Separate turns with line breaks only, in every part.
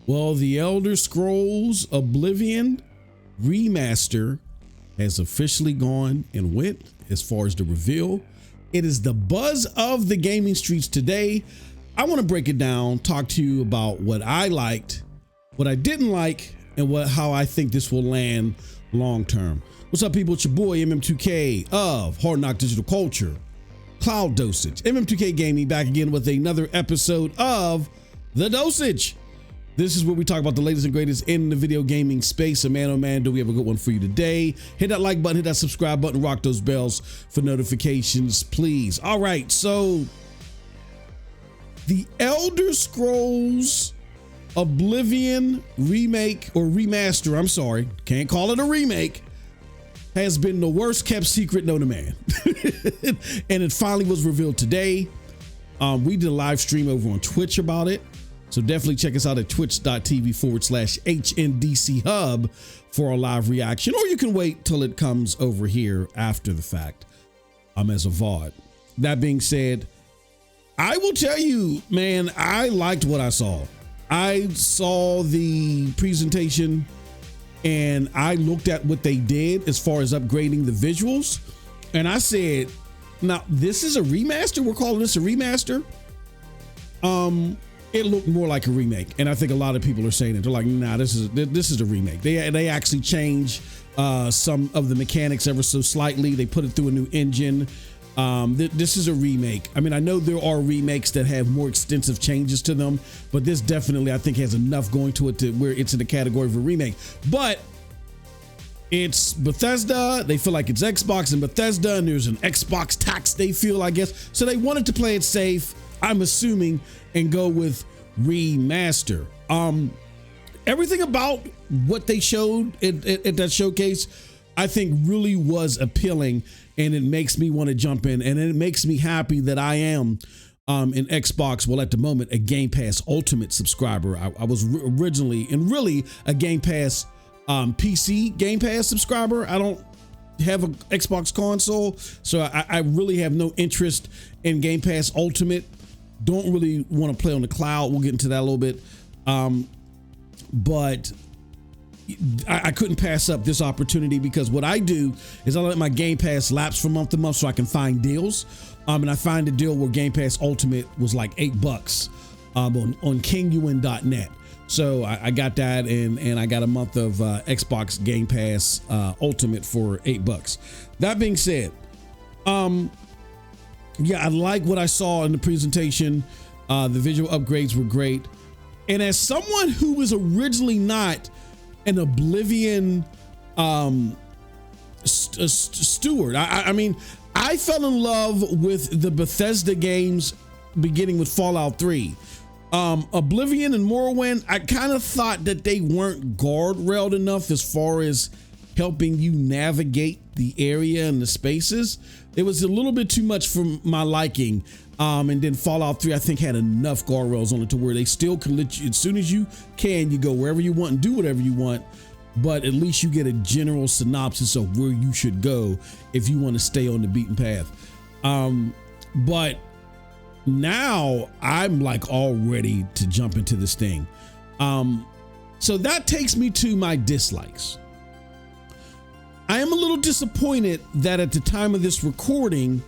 Well, the Elder Scrolls Oblivion Remaster has officially gone and went as far as the reveal. It is the buzz of the gaming streets today. I want to break it down, talk to you about what I liked, what I didn't like, and how I think this will land long term. What's up, people? It's your boy MM2K of Hard Knock Digital Culture, Cloud Dosage, MM2K Gaming, back again with another episode of The Dosage. This is where we talk about the latest and greatest in the video gaming space. And man, oh man, do we have a good one for you today. Hit that like button, hit that subscribe button, rock those bells for notifications, please. All right, so the Elder Scrolls Oblivion remake or remaster, I'm sorry, can't call it a remake, has been the worst kept secret known to man. And it finally was revealed today. We did a live stream over on Twitch about it. So definitely check us out at twitch.tv/HNDC Hub for a live reaction, or you can wait till it comes over here after the fact as a VOD. That being said, I will tell you, man, I liked what I saw. I saw the presentation and I looked at what they did as far as upgrading the visuals. And I said, now this is a remaster. We're calling this a remaster. It looked more like a remake, and I think a lot of people are saying it. They're like, "Nah, this is a remake." They actually changed some of the mechanics ever so slightly. They put it through a new engine. This is a remake. I mean, I know there are remakes that have more extensive changes to them, but this definitely, I think, has enough going to it to where it's in the category of a remake. But it's Bethesda. They feel like it's Xbox and Bethesda, and there's an Xbox tax, they feel, I guess. So they wanted to play it safe, I'm assuming, and go with remaster. Everything about what they showed at that showcase, I think really was appealing, and it makes me want to jump in, and it makes me happy that I am an Xbox, well, at the moment, a Game Pass Ultimate subscriber. I was originally and really a Game Pass PC Game Pass subscriber. I don't have an Xbox console, so I really have no interest in Game Pass Ultimate. Don't really want to play on the cloud. We'll get into that a little bit. But I couldn't pass up this opportunity, because what I do is I let my Game Pass lapse from month to month so I can find deals. And I find a deal where Game Pass Ultimate was like $8 on kinguin.net. So I got that, and I got a month of Xbox Game Pass Ultimate for $8. That being said, yeah, I like what I saw in the presentation. The visual upgrades were great. And as someone who was originally not an Oblivion steward, I mean, I fell in love with the Bethesda games beginning with Fallout 3. Oblivion and Morrowind, I kind of thought that they weren't guardrailed enough as far as helping you navigate the area and the spaces. It was a little bit too much for my liking. And then Fallout 3, I think, had enough guardrails on it to where they still can let you, as soon as you can, you go wherever you want and do whatever you want. But at least you get a general synopsis of where you should go if you want to stay on the beaten path. But now I'm like all ready to jump into this thing. So that takes me to my dislikes. I am a little disappointed that at the time of this recording,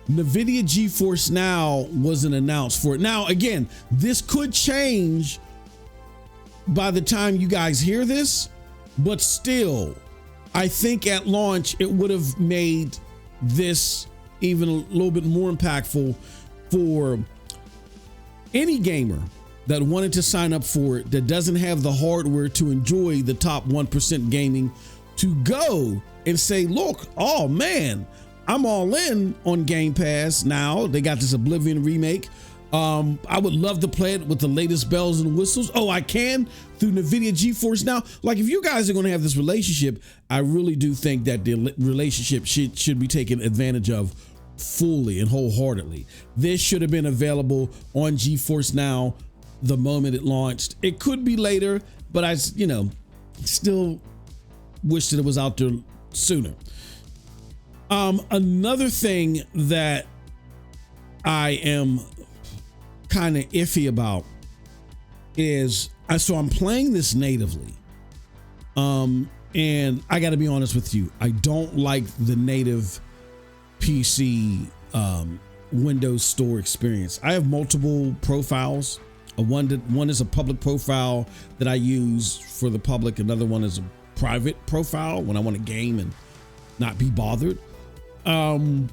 NVIDIA GeForce Now wasn't announced for it. Now, again, this could change by the time you guys hear this, but still, I think at launch, it would have made this even a little bit more impactful for any gamer that wanted to sign up for it, that doesn't have the hardware to enjoy the top 1% gaming, to go and say, look, oh man, I'm all in on Game Pass now. They got this Oblivion remake. I would love to play it with the latest bells and whistles. Oh, I can through NVIDIA GeForce Now. Like, if you guys are going to have this relationship, I really do think that the relationship should be taken advantage of fully and wholeheartedly. This should have been available on GeForce Now the moment it launched. It could be later, but I, still wish that it was out there sooner. Another thing that I am kind of iffy about is So I'm playing this natively. And I got to be honest with you, I don't like the native PC Windows Store experience. I have multiple profiles. One is a public profile that I use for the public. Another one is a private profile when I want to game and not be bothered. And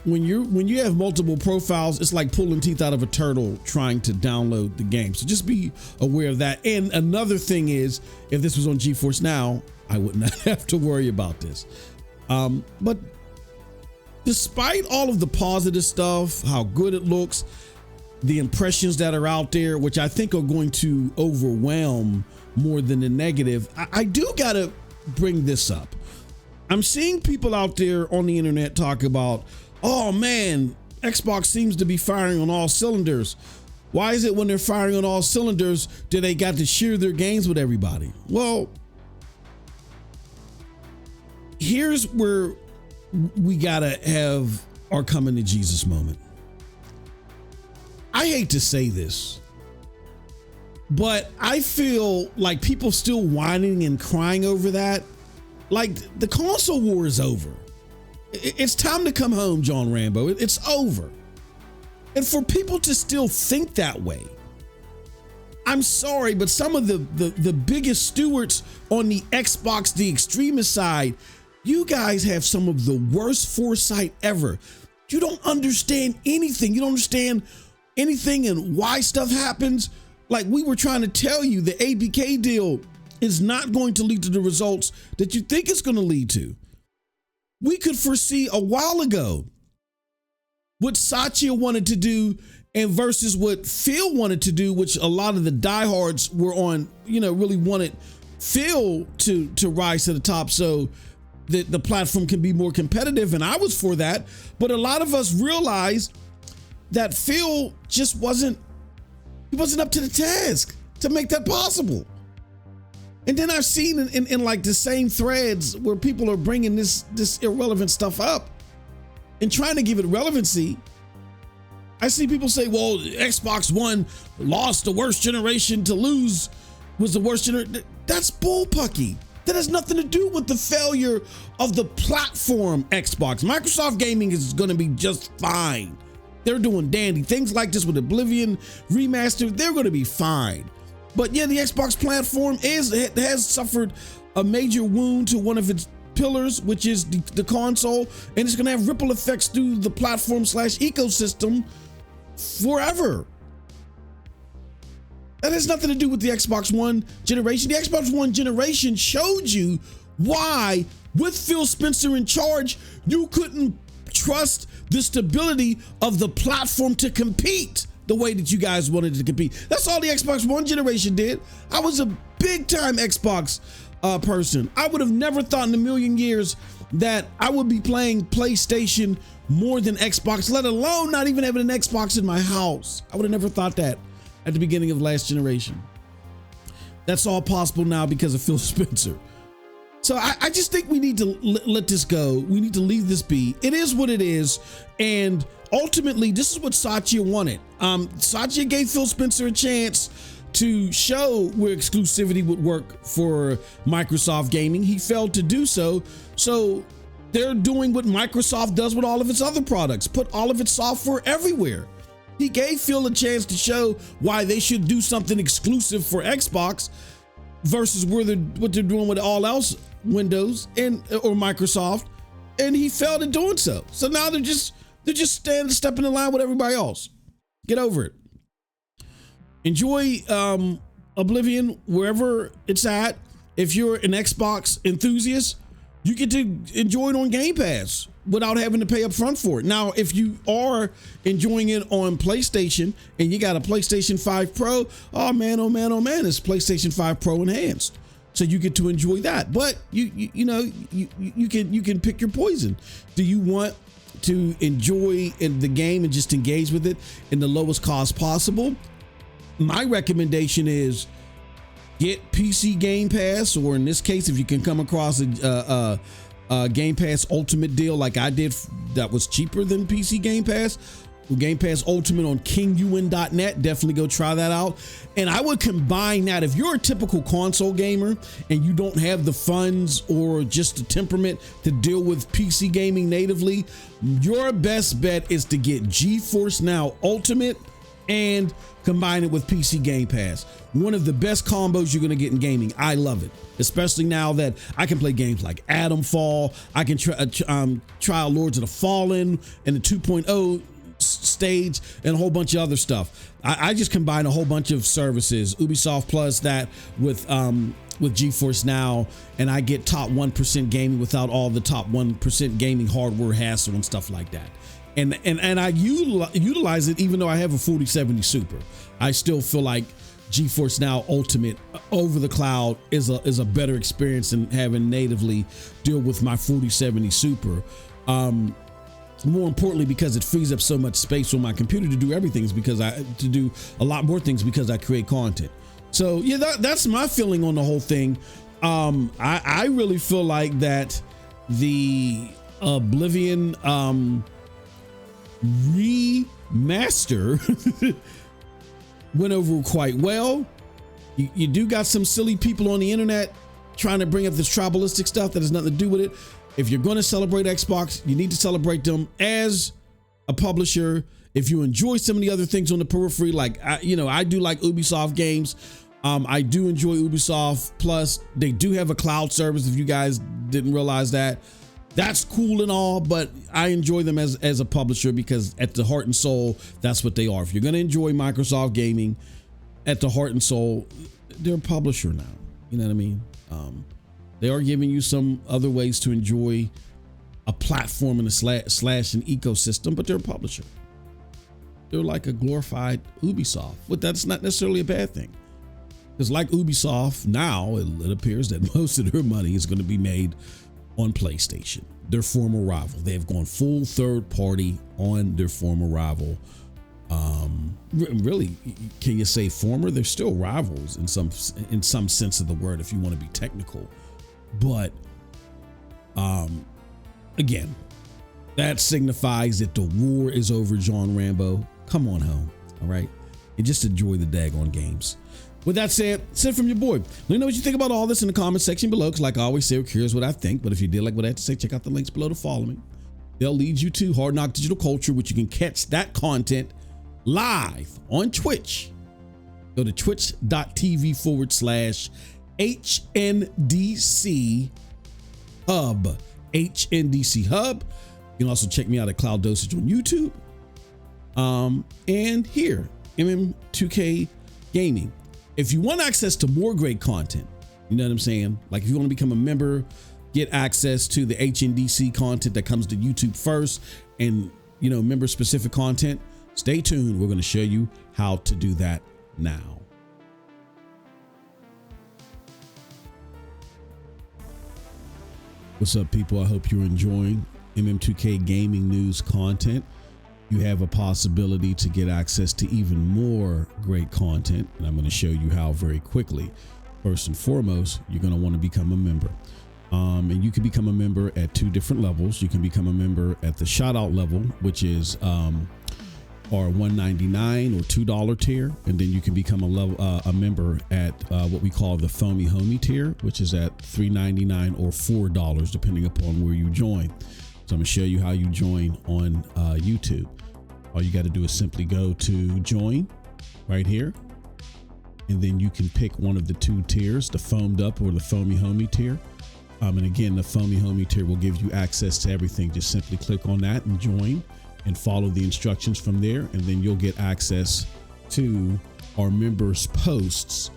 when you have multiple profiles, it's like pulling teeth out of a turtle trying to download the game. So just be aware of that. And another thing is, if this was on GeForce Now, I would not have to worry about this. But despite all of the positive stuff, how good it looks, the impressions that are out there, which I think are going to overwhelm more than the negative, I do gotta bring this up. I'm seeing people out there on the internet talk about, oh man, Xbox seems to be firing on all cylinders. Why is it when they're firing on all cylinders do they got to share their games with everybody? Well, here's where we gotta have our coming to Jesus moment. I hate to say this, but I feel like people still whining and crying over that. Like the console war is over. It's time to come home, John Rambo. It's over. And for people to still think that way, I'm sorry, but some of the biggest stewards on the Xbox, the extremist side, you guys have some of the worst foresight ever. You don't understand anything. You don't understand anything and why stuff happens. Like we were trying to tell you, the ABK deal is not going to lead to the results that you think it's going to lead to. We could foresee a while ago what Satya wanted to do and versus what Phil wanted to do, which a lot of the diehards were on, really wanted Phil to rise to the top so that the platform can be more competitive. And I was for that. But a lot of us realized that Phil just wasn't up to the task to make that possible. And then I've seen in like the same threads where people are bringing this irrelevant stuff up and trying to give it relevancy. I see people say, well, Xbox One lost the worst generation to lose, was the worst generation. That's bullpucky. That has nothing to do with the failure of the platform Xbox. Microsoft Gaming is going to be just fine. They're doing dandy. Things like this with Oblivion Remastered, they're going to be fine. But yeah, the Xbox platform has suffered a major wound to one of its pillars, which is the console, and it's going to have ripple effects through the platform / ecosystem forever. That has nothing to do with the Xbox One generation. The Xbox One generation showed you why, with Phil Spencer in charge, you couldn't trust the stability of the platform to compete the way that you guys wanted to compete. That's all the Xbox One generation did. I was a big time Xbox person. I would have never thought in a million years that I would be playing PlayStation more than Xbox, let alone not even having an Xbox in my house. I would have never thought that at the beginning of last generation. That's all possible now because of Phil Spencer. So I just think we need to let this go. We need to leave this be. It is what it is. And ultimately, this is what Satya wanted. Satya gave Phil Spencer a chance to show where exclusivity would work for Microsoft Gaming. He failed to do so. So they're doing what Microsoft does with all of its other products, put all of its software everywhere. He gave Phil a chance to show why they should do something exclusive for Xbox versus what they're doing with all else Windows or Microsoft, and he failed at doing so. So now they're just stepping in line with everybody else. Get over it. Enjoy Oblivion wherever it's at. If you're an Xbox enthusiast, you get to enjoy it on Gamepass without having to pay up front for it. Now, if you are enjoying it on PlayStation and you got a PlayStation 5 Pro, oh man, it's PlayStation 5 Pro Enhanced. So you get to enjoy that. But you can pick your poison. Do you want to enjoy the game and just engage with it in the lowest cost possible? My recommendation is get PC Game Pass, or in this case, if you can come across a Game Pass Ultimate deal like I did that was cheaper than PC Game Pass, Game Pass Ultimate on kinguin.net. Definitely go try that out. And I would combine that. If you're a typical console gamer and you don't have the funds or just the temperament to deal with PC gaming natively, your best bet is to get GeForce Now Ultimate and combine it with PC Game Pass. One of the best combos you're going to get in gaming. I love it, especially now that I can play games like Atomfall. I can try out Lords of the Fallen and the 2.0 stage and a whole bunch of other stuff. I just combine a whole bunch of services, Ubisoft plus that with GeForce Now, and I get top 1% gaming without all the top 1% gaming hardware hassle and stuff like that. And I utilize it even though I have a 4070 Super. I still feel like GeForce Now Ultimate over the cloud is a better experience than having natively deal with my 4070 Super. More importantly, because it frees up so much space on my computer to do everything, to do a lot more things because I create content. So yeah, that's my feeling on the whole thing. I really feel like that the Oblivion remaster went over quite well. You do got some silly people on the internet trying to bring up this tribalistic stuff that has nothing to do with it. If you're going to celebrate Xbox, you need to celebrate them as a publisher. If you enjoy some of the other things on the periphery, like I do like Ubisoft games. I do enjoy Ubisoft Plus. They do have a cloud service. If you guys didn't realize that, that's cool and all, but I enjoy them as a publisher because at the heart and soul, that's what they are. If you're going to enjoy Microsoft gaming, at the heart and soul, they're a publisher now. You know what I mean? They are giving you some other ways to enjoy a platform and a slash an ecosystem, but they're a publisher. They're like a glorified Ubisoft, but that's not necessarily a bad thing. Because like Ubisoft, now it appears that most of their money is going to be made on PlayStation, their former rival. They have gone full third party on their former rival. Really, can you say former? They're still rivals in some sense of the word, if you want to be technical. But again, that signifies that the war is over, John Rambo. Come on home, all right? And just enjoy the daggone games. With that said, send from your boy. Let me know what you think about all this in the comment section below, because like I always say, we're curious what I think. But if you did like what I have to say, check out the links below to follow me. They'll lead you to Hard Knock Digital Culture, which you can catch that content live on Twitch. Go to twitch.tv/HNDC Hub. HNDC Hub. You can also check me out at Cloud Dosage on YouTube. And here, MM2K Gaming. If you want access to more great content, you know what I'm saying? Like if you want to become a member, get access to the HNDC content that comes to YouTube first and, member specific content, stay tuned. We're going to show you how to do that now. What's up, people? I hope you're enjoying MM2K Gaming News content. You have a possibility to get access to even more great content, and I'm going to show you how very quickly. First and foremost, you're going to want to become a member. And you can become a member at two different levels. You can become a member at the shout out level, which is our $1.99 or $2 tier, and then you can become a member at what we call the Foamy Homie tier, which is at $3.99 or $4, depending upon where you join. So I'm gonna show you how you join on YouTube. All you got to do is simply go to join right here, and then you can pick one of the two tiers, the foamed up or the Foamy Homie tier. And again, the Foamy Homie tier will give you access to everything. Just simply click on that and join and follow the instructions from there, and then you'll get access to our members posts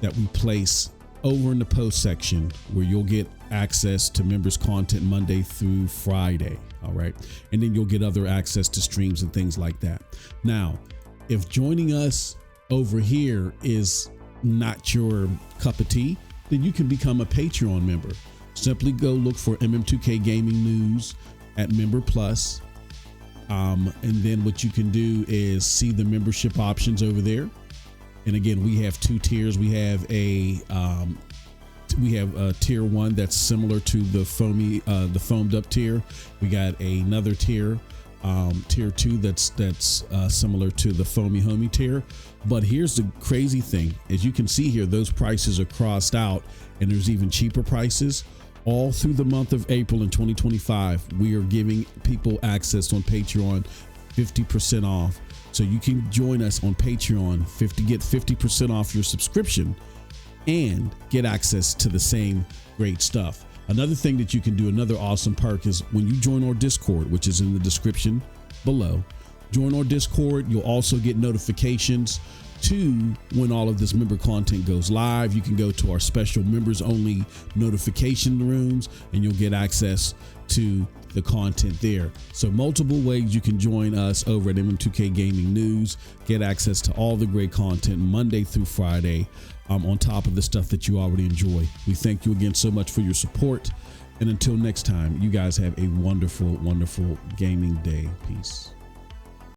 that we place over in the post section, where you'll get access to members content Monday through Friday. All right. And then you'll get other access to streams and things like that. Now, if joining us over here is not your cup of tea, then you can become a Patreon member. Simply go look for MM2K Gaming News at Member Plus. And then what you can do is see the membership options over there. And again, we have two tiers. We have a tier one that's similar to the foamed up tier. We got another tier tier 2 that's similar to the Foamy Homie tier. But here's the crazy thing. As you can see here, those prices are crossed out, and there's even cheaper prices. All through the month of April in 2025, we are giving people access on Patreon 50% off. So you can join us on Patreon, get 50% off your subscription and get access to the same great stuff. Another thing that you can do, another awesome perk, is when you join our Discord, which is in the description below. Join our Discord. You'll also get notifications to when all of this member content goes live. You can go to our special members only notification rooms and you'll get access to the content there. So multiple ways you can join us over at MM2K Gaming News, get access to all the great content Monday through Friday, on top of the stuff that you already enjoy. We thank you again so much for your support. And until next time, you guys have a wonderful, wonderful gaming day. Peace.